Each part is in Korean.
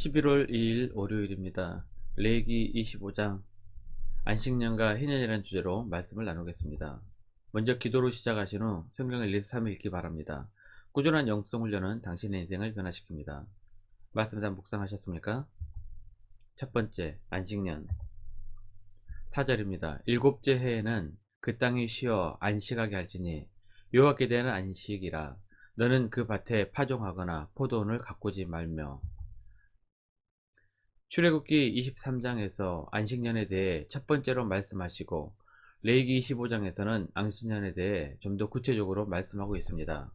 11월 2일 월요일입니다. 레위기 25장 안식년과 희년이라는 주제로 말씀을 나누겠습니다. 먼저 기도로 시작하신 후 성경을 1-3 읽기 바랍니다. 꾸준한 영성 훈련은 당신의 인생을 변화시킵니다. 말씀 잘 묵상하셨습니까? 첫 번째, 안식년 4절입니다. 일곱째 해에는 그 땅이 쉬어 안식하게 할지니 여호와께 대한 안식이라. 너는 그 밭에 파종하거나 포도원을 가꾸지 말며. 출애굽기 23장에서 안식년에 대해 첫 번째로 말씀하시고 레위기 25장에서는 안식년에 대해 좀 더 구체적으로 말씀하고 있습니다.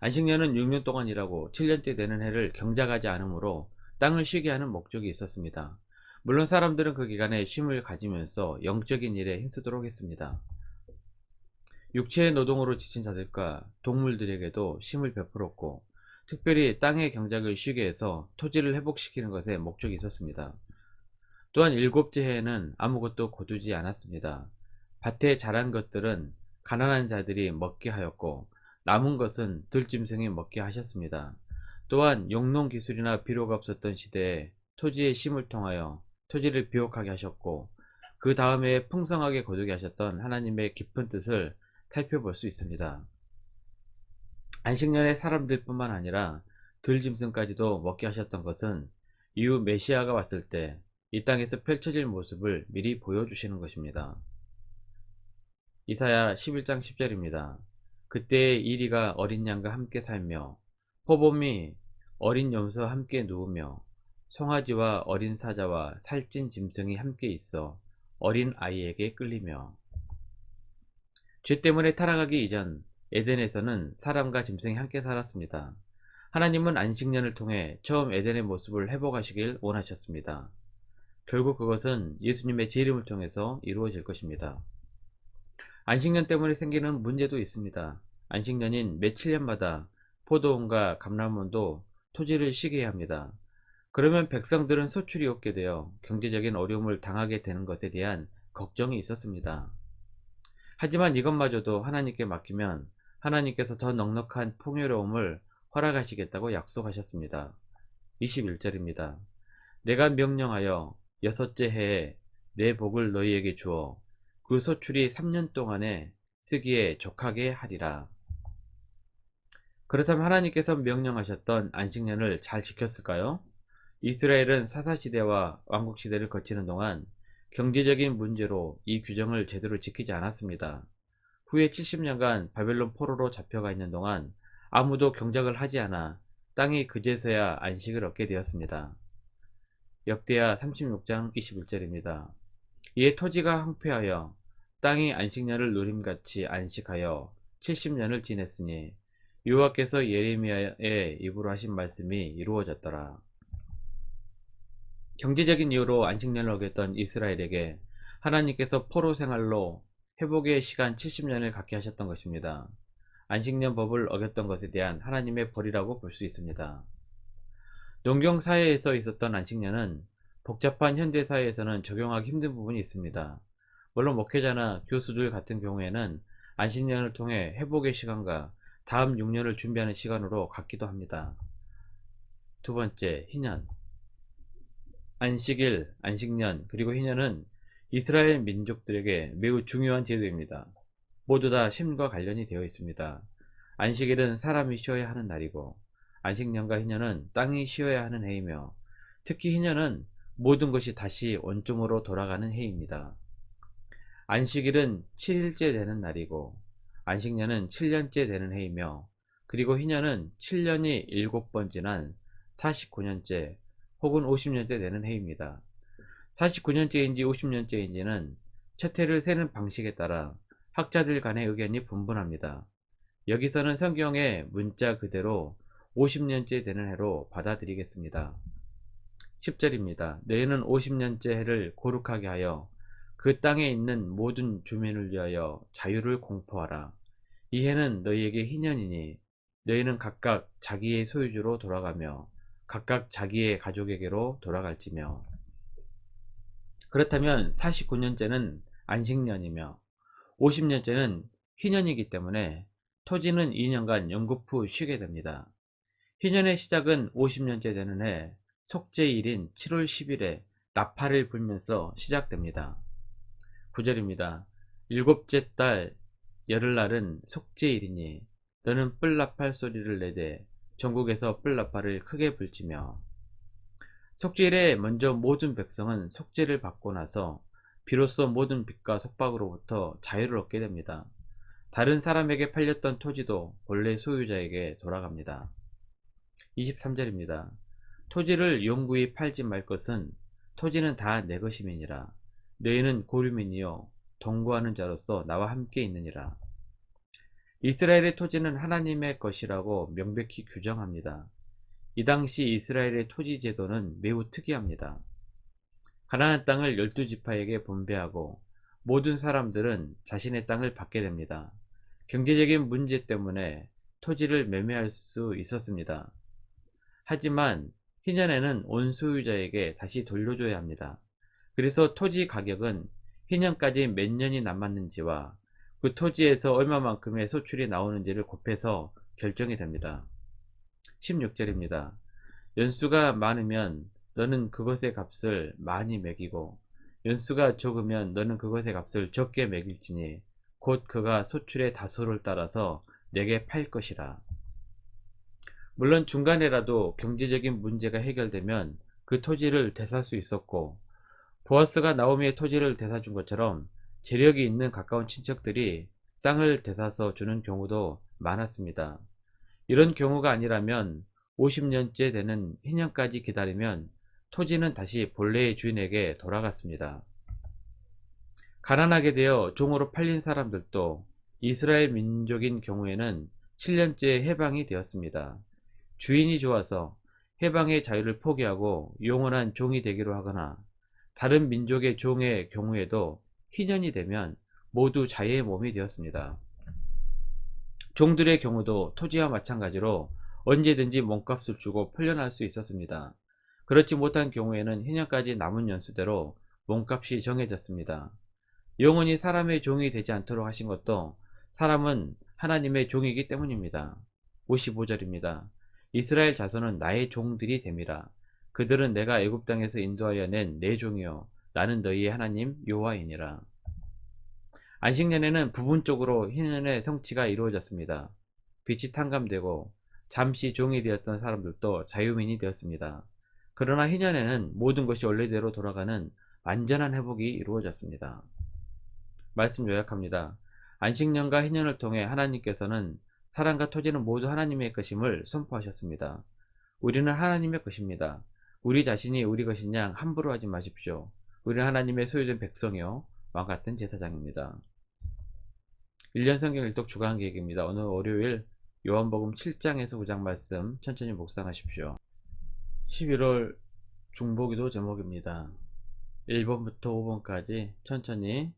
안식년은 6년 동안 일하고 7년째 되는 해를 경작하지 않으므로 땅을 쉬게 하는 목적이 있었습니다. 물론 사람들은 그 기간에 쉼을 가지면서 영적인 일에 힘쓰도록 했습니다. 육체의 노동으로 지친 자들과 동물들에게도 쉼을 베풀었고, 특별히 땅의 경작을 쉬게 해서 토지를 회복시키는 것에 목적이 있었습니다. 또한 일곱째 해에는 아무것도 거두지 않았습니다. 밭에 자란 것들은 가난한 자들이 먹게 하였고, 남은 것은 들짐승이 먹게 하셨습니다. 또한 용농 기술이나 비료가 없었던 시대에 토지의 쉼을 통하여 토지를 비옥하게 하셨고, 그 다음에 풍성하게 거두게 하셨던 하나님의 깊은 뜻을 살펴볼 수 있습니다. 안식년에 사람들 뿐만 아니라 들짐승까지도 먹게 하셨던 것은 이후 메시아가 왔을 때 이 땅에서 펼쳐질 모습을 미리 보여주시는 것입니다. 이사야 11장 10절입니다. 그때의 이리가 어린 양과 함께 살며 호범이 어린 염소와 함께 누우며 송아지와 어린 사자와 살찐 짐승이 함께 있어 어린 아이에게 끌리며. 죄 때문에 타락하기 이전 에덴에서는 사람과 짐승이 함께 살았습니다. 하나님은 안식년을 통해 처음 에덴의 모습을 회복하시길 원하셨습니다. 결국 그것은 예수님의 재림을 통해서 이루어질 것입니다. 안식년 때문에 생기는 문제도 있습니다. 안식년인 매 7년마다 포도원과 감람원도 토지를 쉬게 해야 합니다. 그러면 백성들은 소출이 없게 되어 경제적인 어려움을 당하게 되는 것에 대한 걱정이 있었습니다. 하지만 이것마저도 하나님께 맡기면 하나님께서 더 넉넉한 풍요로움을 허락하시겠다고 약속하셨습니다. 21절입니다. 내가 명령하여 여섯째 해에 내 복을 너희에게 주어 그 소출이 3년 동안에 쓰기에 족하게 하리라. 그렇다면 하나님께서 명령하셨던 안식년을 잘 지켰을까요? 이스라엘은 사사시대와 왕국시대를 거치는 동안 경제적인 문제로 이 규정을 제대로 지키지 않았습니다. 후에 70년간 바벨론 포로로 잡혀가 있는 동안 아무도 경작을 하지 않아 땅이 그제서야 안식을 얻게 되었습니다. 역대하 36장 21절입니다. 이에 토지가 황폐하여 땅이 안식년을 누림같이 안식하여 70년을 지냈으니 여호와께서 예레미야의 입으로 하신 말씀이 이루어졌더라. 경제적인 이유로 안식년을 어겼던 이스라엘에게 하나님께서 포로 생활로 회복의 시간 70년을 갖게 하셨던 것입니다. 안식년 법을 어겼던 것에 대한 하나님의 벌이라고 볼 수 있습니다. 농경 사회에서 있었던 안식년은 복잡한 현대 사회에서는 적용하기 힘든 부분이 있습니다. 물론 목회자나 교수들 같은 경우에는 안식년을 통해 회복의 시간과 다음 6년을 준비하는 시간으로 갖기도 합니다. 두 번째, 희년. 안식일, 안식년, 그리고 희년은 이스라엘 민족들에게 매우 중요한 제도입니다. 모두 다 쉼과 관련이 되어 있습니다. 안식일은 사람이 쉬어야 하는 날이고, 안식년과 희년은 땅이 쉬어야 하는 해이며, 특히 희년은 모든 것이 다시 원점으로 돌아가는 해입니다. 안식일은 7일째 되는 날이고, 안식년은 7년째 되는 해이며, 그리고 희년은 7년이 7번 지난 49년째 혹은 50년째 되는 해입니다. 49년째인지 50년째인지는 첫 해를 세는 방식에 따라 학자들 간의 의견이 분분합니다. 여기서는 성경의 문자 그대로 50년째 되는 해로 받아들이겠습니다. 10절입니다. 너희는 50년째 해를 거룩하게 하여 그 땅에 있는 모든 주민을 위하여 자유를 공포하라. 이 해는 너희에게 희년이니 너희는 각각 자기의 소유주로 돌아가며 각각 자기의 가족에게로 돌아갈지며. 그렇다면 49년째는 안식년이며 50년째는 희년이기 때문에 토지는 2년간 연거푸 쉬게 됩니다. 희년의 시작은 50년째 되는 해, 속죄일인 7월 10일에 나팔을 불면서 시작됩니다. 9절입니다. 일곱째 달 열흘날은 속죄일이니 너는 뿔나팔 소리를 내되 전국에서 뿔나팔을 크게 불지며. 속죄일에 먼저 모든 백성은 속죄를 받고 나서 비로소 모든 빚과 속박으로부터 자유를 얻게 됩니다. 다른 사람에게 팔렸던 토지도 본래 소유자에게 돌아갑니다. 23절입니다. 토지를 영구히 팔지 말 것은 토지는 다 내 것임이니라. 너희는 고류민이요 동거하는 자로서 나와 함께 있느니라. 이스라엘의 토지는 하나님의 것이라고 명백히 규정합니다. 이 당시 이스라엘의 토지 제도는 매우 특이합니다. 가나안 땅을 12지파에게 분배하고 모든 사람들은 자신의 땅을 받게 됩니다. 경제적인 문제 때문에 토지를 매매할 수 있었습니다. 하지만 희년에는 온 소유자에게 다시 돌려줘야 합니다. 그래서 토지 가격은 희년까지 몇 년이 남았는지와 그 토지에서 얼마만큼의 소출이 나오는지를 곱해서 결정이 됩니다. 16절입니다. 연수가 많으면 너는 그것의 값을 많이 매기고 연수가 적으면 너는 그것의 값을 적게 매길지니 곧 그가 소출의 다소를 따라서 내게 팔 것이라. 물론 중간에라도 경제적인 문제가 해결되면 그 토지를 되살 수 있었고 보아스가 나오미의 토지를 되사준 것처럼 재력이 있는 가까운 친척들이 땅을 되사서 주는 경우도 많았습니다. 이런 경우가 아니라면 50년째 되는 희년까지 기다리면 토지는 다시 본래의 주인에게 돌아갔습니다. 가난하게 되어 종으로 팔린 사람들도 이스라엘 민족인 경우에는 7년째 해방이 되었습니다. 주인이 좋아서 해방의 자유를 포기하고 영원한 종이 되기로 하거나 다른 민족의 종의 경우에도 희년이 되면 모두 자유의 몸이 되었습니다. 종들의 경우도 토지와 마찬가지로 언제든지 몸값을 주고 풀려날 수 있었습니다. 그렇지 못한 경우에는 희년까지 남은 연수대로 몸값이 정해졌습니다. 영원히 사람의 종이 되지 않도록 하신 것도 사람은 하나님의 종이기 때문입니다. 55절입니다. 이스라엘 자손은 나의 종들이 됨이라. 그들은 내가 애굽 땅에서 인도하여 낸 내 종이요 나는 너희의 하나님 여호와이니라. 안식년에는 부분적으로 희년의 성취가 이루어졌습니다. 빛이 탕감되고 잠시 종이 되었던 사람들도 자유민이 되었습니다. 그러나 희년에는 모든 것이 원래대로 돌아가는 완전한 회복이 이루어졌습니다. 말씀 요약합니다. 안식년과 희년을 통해 하나님께서는 사람과 토지는 모두 하나님의 것임을 선포하셨습니다. 우리는 하나님의 것입니다. 우리 자신이 우리 것인 양 함부로 하지 마십시오. 우리는 하나님의 소유된 백성이요 왕같은 제사장입니다. 1년 성경 일독 주간 계획입니다. 오늘 월요일 요한복음 7장에서 9장 말씀 천천히 묵상하십시오. 11월 중보기도 제목입니다. 1번부터 5번까지 천천히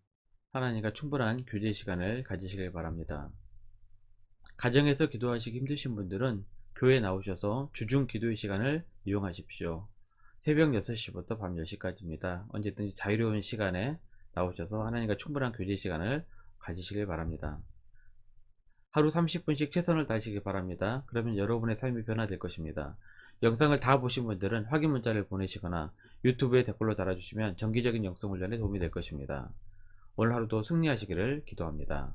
하나님과 충분한 교제 시간을 가지시길 바랍니다. 가정에서 기도하시기 힘드신 분들은 교회에 나오셔서 주중 기도의 시간을 이용하십시오. 새벽 6시부터 밤 10시까지입니다. 언제든지 자유로운 시간에 나오셔서 하나님과 충분한 교제 시간을 가지시길 바랍니다. 하루 30분씩 최선을 다하시기 바랍니다. 그러면 여러분의 삶이 변화될 것입니다. 영상을 다 보신 분들은 확인 문자를 보내시거나 유튜브에 댓글로 달아주시면 정기적인 영성 훈련에 도움이 될 것입니다. 오늘 하루도 승리하시기를 기도합니다.